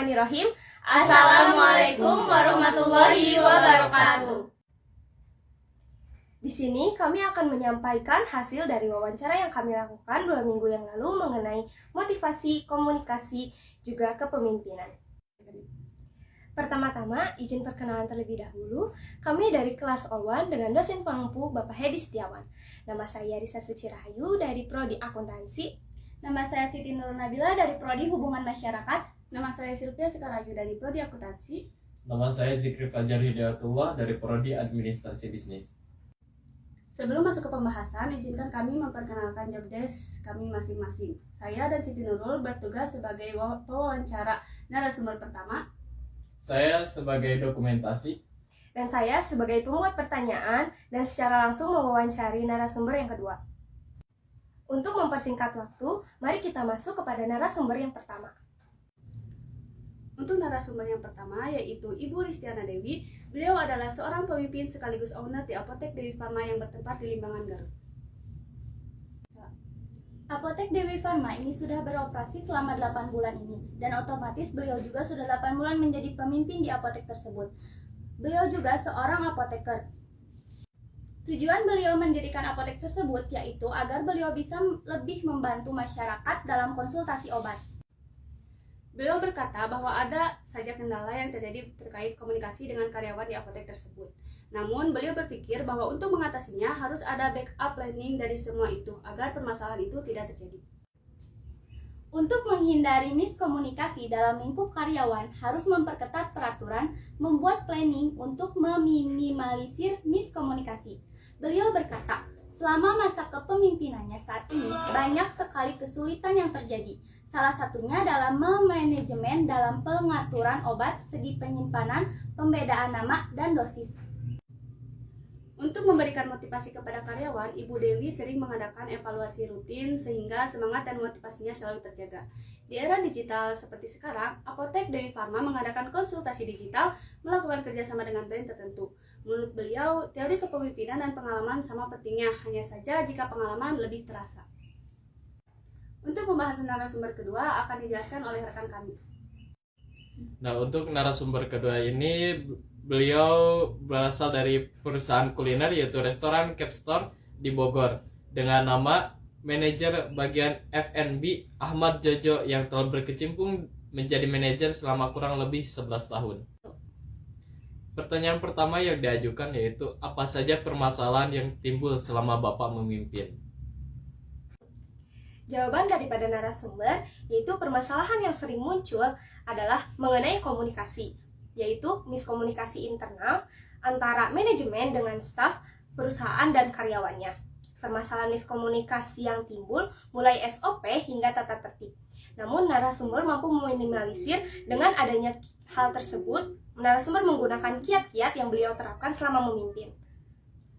Bismillahirrahmanirrahim. Assalamualaikum warahmatullahi wabarakatuh. Di sini kami akan menyampaikan hasil dari wawancara yang kami lakukan 2 minggu yang lalu mengenai motivasi, komunikasi, juga kepemimpinan. Pertama-tama, izin perkenalan terlebih dahulu. Kami dari kelas O1 dengan dosen pengampu Bapak Hedi Setiawan. Nama saya Risa Suci Rahayu dari Prodi Akuntansi. Nama saya Siti Nur Nabila dari Prodi Hubungan Masyarakat. Nama saya Sylvia Sekarayu dari Prodi Akuntansi. Nama saya Zikri Fajar Hidayatullah dari Prodi Administrasi Bisnis. Sebelum masuk ke pembahasan, izinkan kami memperkenalkan jobdesk kami masing-masing. Saya dan Siti Nurul bertugas sebagai pewawancara narasumber pertama. Saya sebagai dokumentasi. Dan saya sebagai pembuat pertanyaan dan secara langsung mewawancari narasumber yang kedua. Untuk mempersingkat waktu, mari kita masuk kepada narasumber yang pertama. Untuk narasumber yang pertama yaitu Ibu Ristiana Dewi. Beliau adalah seorang pemimpin sekaligus owner di Apotek Dewi Farma yang bertempat di Limbangan, Garut. Apotek Dewi Farma ini sudah beroperasi selama 8 bulan ini, dan otomatis beliau juga sudah 8 bulan menjadi pemimpin di apotek tersebut. Beliau juga seorang apoteker. Tujuan beliau mendirikan apotek tersebut yaitu agar beliau bisa lebih membantu masyarakat dalam konsultasi obat. Beliau berkata bahwa ada saja kendala yang terjadi terkait komunikasi dengan karyawan di apotek tersebut. Namun, beliau berpikir bahwa untuk mengatasinya harus ada backup planning dari semua itu agar permasalahan itu tidak terjadi. Untuk menghindari miskomunikasi dalam lingkup karyawan, harus memperketat peraturan, membuat planning untuk meminimalisir miskomunikasi. Beliau berkata, selama masa kepemimpinannya saat ini, banyak sekali kesulitan yang terjadi. Salah satunya dalam memanajemen dalam pengaturan obat, segi penyimpanan, pembedaan nama, dan dosis. Untuk memberikan motivasi kepada karyawan, Ibu Dewi sering mengadakan evaluasi rutin sehingga semangat dan motivasinya selalu terjaga. Di era digital seperti sekarang, Apotek Dewi Farma mengadakan konsultasi digital, melakukan kerjasama dengan brand tertentu. Menurut beliau, teori kepemimpinan dan pengalaman sama pentingnya, hanya saja jika pengalaman lebih terasa. Untuk pembahasan narasumber kedua akan dijelaskan oleh rekan kami. Nah, untuk narasumber kedua ini beliau berasal dari perusahaan kuliner yaitu restoran Capstore di Bogor dengan nama manajer bagian F&B Ahmad Jojo yang telah berkecimpung menjadi manajer selama kurang lebih 11 tahun. Pertanyaan pertama yang diajukan yaitu apa saja permasalahan yang timbul selama Bapak memimpin? Jawaban daripada narasumber yaitu permasalahan yang sering muncul adalah mengenai komunikasi, yaitu miskomunikasi internal antara manajemen dengan staf, perusahaan, dan karyawannya. Permasalahan miskomunikasi yang timbul mulai SOP hingga tata tertib. Namun narasumber mampu meminimalisir dengan adanya hal tersebut. Narasumber menggunakan kiat-kiat yang beliau terapkan selama memimpin.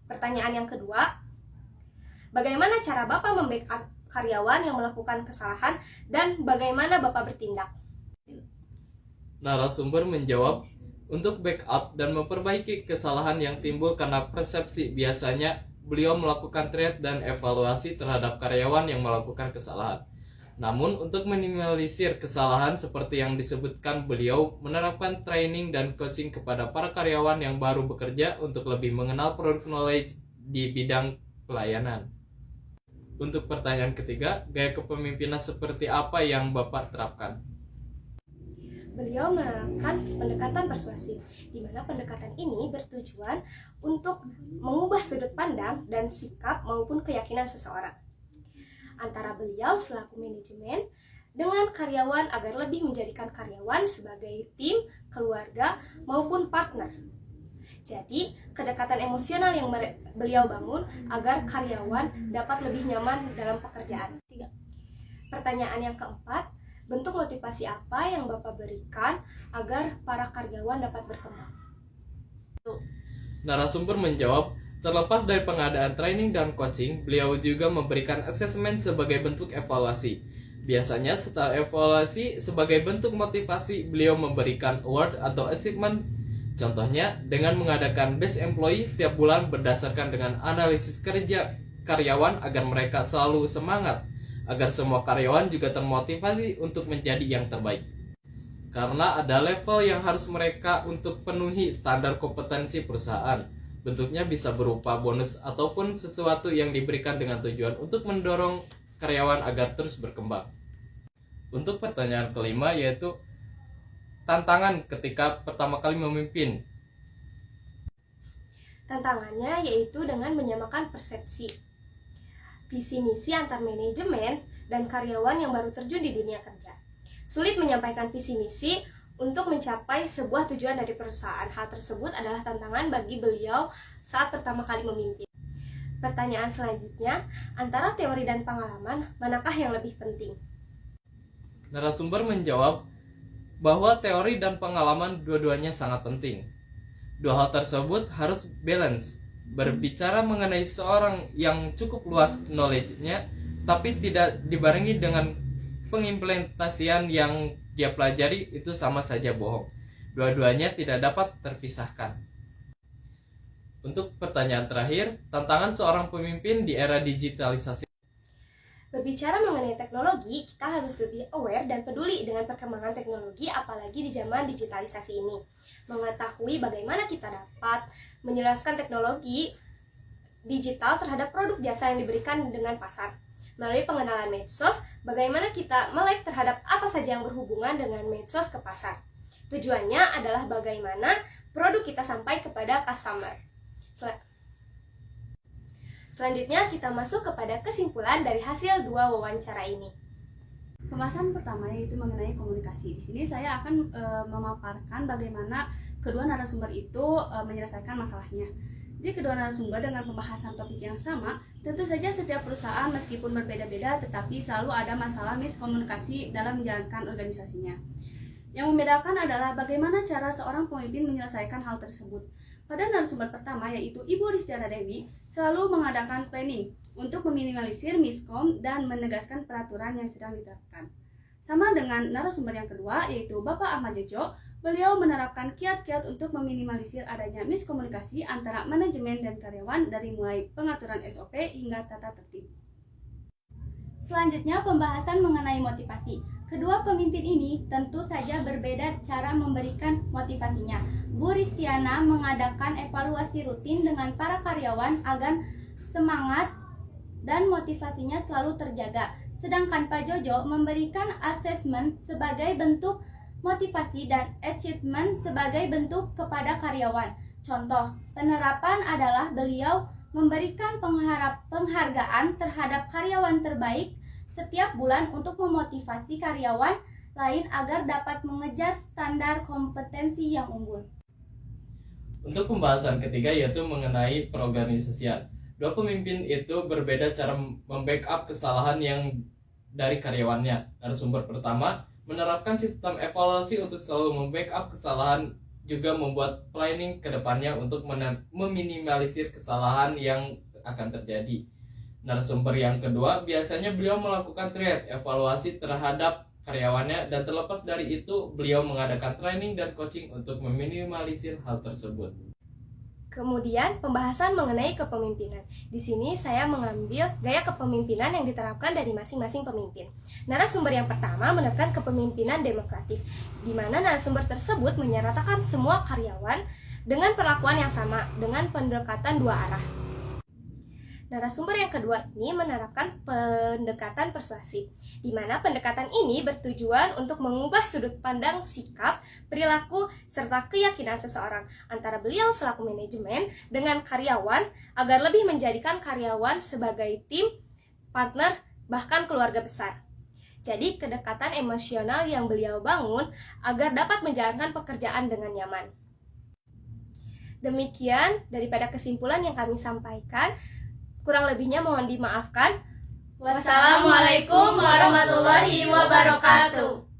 Pertanyaan yang kedua, bagaimana cara Bapak membackup karyawan yang melakukan kesalahan dan bagaimana Bapak bertindak? Narasumber menjawab, untuk backup dan memperbaiki kesalahan yang timbul karena persepsi, biasanya beliau melakukan triat dan evaluasi terhadap karyawan yang melakukan kesalahan. Namun untuk minimalisir kesalahan seperti yang disebutkan, beliau menerapkan training dan coaching kepada para karyawan yang baru bekerja untuk lebih mengenal produk knowledge di bidang pelayanan. Untuk pertanyaan ketiga, gaya kepemimpinan seperti apa yang Bapak terapkan? Beliau menerapkan pendekatan persuasif, di mana pendekatan ini bertujuan untuk mengubah sudut pandang dan sikap maupun keyakinan seseorang antara beliau selaku manajemen dengan karyawan agar lebih menjadikan karyawan sebagai tim, keluarga, maupun partner. Jadi, kedekatan emosional yang beliau bangun agar karyawan dapat lebih nyaman dalam pekerjaan. Pertanyaan yang keempat, bentuk motivasi apa yang Bapak berikan agar para karyawan dapat berkembang? Narasumber menjawab, terlepas dari pengadaan training dan coaching, beliau juga memberikan asesmen sebagai bentuk evaluasi. Biasanya setelah evaluasi sebagai bentuk motivasi, beliau memberikan award atau achievement. Contohnya dengan mengadakan best employee setiap bulan berdasarkan dengan analisis kerja karyawan agar mereka selalu semangat, agar semua karyawan juga termotivasi untuk menjadi yang terbaik. karena ada level yang harus mereka untuk penuhi standar kompetensi perusahaan. Bentuknya bisa berupa bonus ataupun sesuatu yang diberikan dengan tujuan untuk mendorong karyawan agar terus berkembang. Untuk pertanyaan kelima yaitu tantangan ketika pertama kali memimpin. Tantangannya yaitu dengan menyamakan persepsi, visi misi antar manajemen dan karyawan yang baru terjun di dunia kerja. Sulit menyampaikan visi misi untuk mencapai sebuah tujuan dari perusahaan. Hal tersebut adalah tantangan bagi beliau saat pertama kali memimpin. Pertanyaan selanjutnya, antara teori dan pengalaman, manakah yang lebih penting? Narasumber menjawab bahwa teori dan pengalaman dua-duanya sangat penting. Dua hal tersebut harus balance. Berbicara mengenai seorang yang cukup luas knowledge-nya, tapi tidak dibarengi dengan pengimplementasian yang dia pelajari, itu sama saja bohong. Dua-duanya tidak dapat terpisahkan. Untuk pertanyaan terakhir, tantangan seorang pemimpin di era digitalisasi. Berbicara mengenai teknologi, kita harus lebih aware dan peduli dengan perkembangan teknologi, apalagi di zaman digitalisasi ini. Mengetahui bagaimana kita dapat menjelaskan teknologi digital terhadap produk jasa yang diberikan dengan pasar. Melalui pengenalan medsos, bagaimana kita melek terhadap apa saja yang berhubungan dengan medsos ke pasar. Tujuannya adalah bagaimana produk kita sampai kepada customer. Selanjutnya kita masuk kepada kesimpulan dari hasil dua wawancara ini. Pembahasan pertama yaitu mengenai komunikasi. Di sini saya akan memaparkan bagaimana kedua narasumber itu menyelesaikan masalahnya. Jadi kedua narasumber dengan pembahasan topik yang sama, tentu saja setiap perusahaan meskipun berbeda-beda tetapi selalu ada masalah miskomunikasi dalam menjalankan organisasinya. Yang membedakan adalah bagaimana cara seorang pemimpin menyelesaikan hal tersebut. Pada narasumber pertama yaitu Ibu Ristiana Dewi selalu mengadakan planning untuk meminimalisir miskom dan menegaskan peraturan yang sedang diterapkan. Sama dengan narasumber yang kedua yaitu Bapak Ahmad Jojo, beliau menerapkan kiat-kiat untuk meminimalisir adanya miskomunikasi antara manajemen dan karyawan dari mulai pengaturan SOP hingga tata tertib. Selanjutnya pembahasan mengenai motivasi. Kedua pemimpin ini tentu saja berbeda cara memberikan motivasinya. Bu Ristiana mengadakan evaluasi rutin dengan para karyawan agar semangat dan motivasinya selalu terjaga. Sedangkan Pak Jojo memberikan asesmen sebagai bentuk motivasi dan achievement sebagai bentuk kepada karyawan. Contoh penerapan adalah beliau memberikan penghargaan terhadap karyawan terbaik setiap bulan untuk memotivasi karyawan lain agar dapat mengejar standar kompetensi yang unggul. Untuk pembahasan ketiga yaitu mengenai perorganisasian. Dua pemimpin itu berbeda cara membackup kesalahan yang dari karyawannya. Narasumber pertama menerapkan sistem evaluasi untuk selalu membackup kesalahan, juga membuat planning ke depannya untuk meminimalisir kesalahan yang akan terjadi. Narasumber yang kedua biasanya beliau melakukan triad evaluasi terhadap karyawannya, dan terlepas dari itu beliau mengadakan training dan coaching untuk meminimalisir hal tersebut. Kemudian pembahasan mengenai kepemimpinan. Di sini saya mengambil gaya kepemimpinan yang diterapkan dari masing-masing pemimpin. Narasumber yang pertama menekan kepemimpinan demokratif, di mana narasumber tersebut menyertakan semua karyawan dengan perlakuan yang sama dengan pendekatan dua arah. Narasumber yang kedua ini menerapkan pendekatan persuasif, di mana pendekatan ini bertujuan untuk mengubah sudut pandang, sikap, perilaku, serta keyakinan seseorang antara beliau selaku manajemen dengan karyawan agar lebih menjadikan karyawan sebagai tim, partner, bahkan keluarga besar. Jadi kedekatan emosional yang beliau bangun agar dapat menjalankan pekerjaan dengan nyaman. Demikian daripada kesimpulan yang kami sampaikan. Kurang lebihnya mohon dimaafkan. Wassalamualaikum warahmatullahi wabarakatuh.